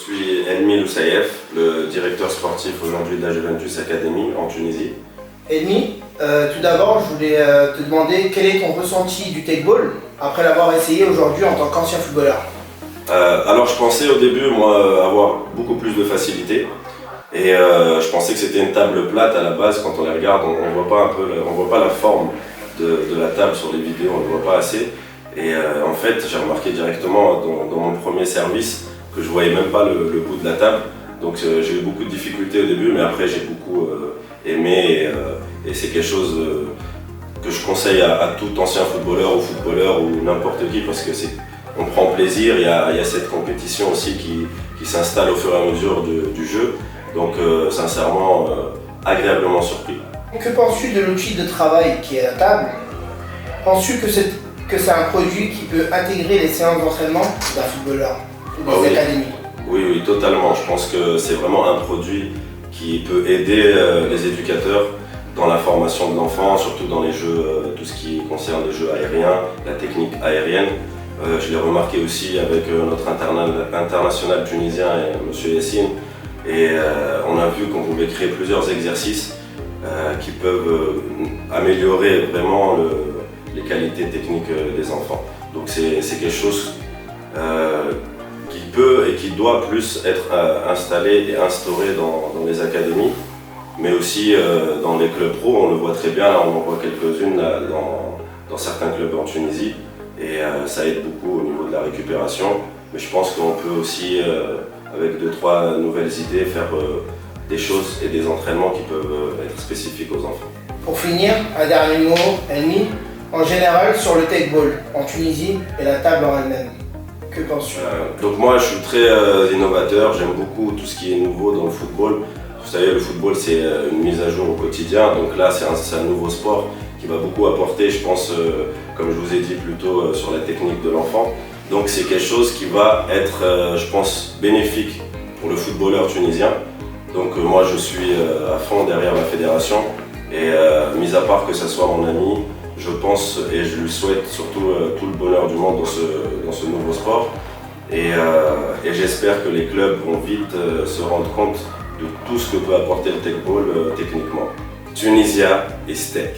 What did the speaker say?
suis Elmi Loussaïef, le directeur sportif aujourd'hui de la Juventus Academy en Tunisie. Elmi, tout d'abord, je voulais te demander quel est ton ressenti du take-ball après l'avoir essayé aujourd'hui en tant qu'ancien footballeur. Alors je pensais au début moi avoir beaucoup plus de facilité et je pensais que c'était une table plate à la base. Quand on les regarde, on voit pas on voit pas la forme de la table sur les vidéos, on ne le voit pas assez. Et en fait, j'ai remarqué directement dans mon premier service que je voyais même pas le bout de la table. Donc j'ai eu beaucoup de difficultés au début, mais après j'ai beaucoup aimé et c'est quelque chose que je conseille à tout ancien footballeur ou n'importe qui, parce que on prend plaisir. Il y a cette compétition aussi qui s'installe au fur et à mesure du jeu. Donc sincèrement, agréablement surpris. Que penses-tu de l'outil de travail qui est la table? Penses-tu que c'est un produit qui peut intégrer les séances d'entraînement d'un footballeur ou des académies? Oui, totalement. Je pense que c'est vraiment un produit qui peut aider les éducateurs dans la formation de l'enfant, surtout dans les jeux, tout ce qui concerne les jeux aériens, la technique aérienne. Je l'ai remarqué aussi avec notre international tunisien, M. Yassine, et on a vu qu'on pouvait créer plusieurs exercices qui peuvent améliorer vraiment les qualités techniques des enfants. Donc c'est quelque chose qui peut et qui doit plus être installé et instauré dans les académies, mais aussi dans les clubs pro. On le voit très bien, là on en voit quelques-unes dans certains clubs en Tunisie, et ça aide beaucoup au niveau de la récupération. Mais je pense qu'on peut aussi, avec 2-3 nouvelles idées, faire des choses et des entraînements qui peuvent être spécifiques aux enfants. Pour finir, un dernier mot, Elmi, en général sur le take-ball en Tunisie et la table en elle-même. Que penses-tu? Donc moi je suis très innovateur, j'aime beaucoup tout ce qui est nouveau dans le football. Vous savez, le football c'est une mise à jour au quotidien, donc là c'est un nouveau sport qui va beaucoup apporter, je pense, comme je vous ai dit plus tôt, sur la technique de l'enfant. Donc c'est quelque chose qui va être, je pense, bénéfique pour le footballeur tunisien. Donc moi je suis à fond derrière la fédération, et mis à part que ce soit mon ami, je pense et je lui souhaite surtout tout le bonheur du monde dans ce nouveau sport. Et j'espère que les clubs vont vite se rendre compte de tout ce que peut apporter le take-ball techniquement. Tunisia is tech.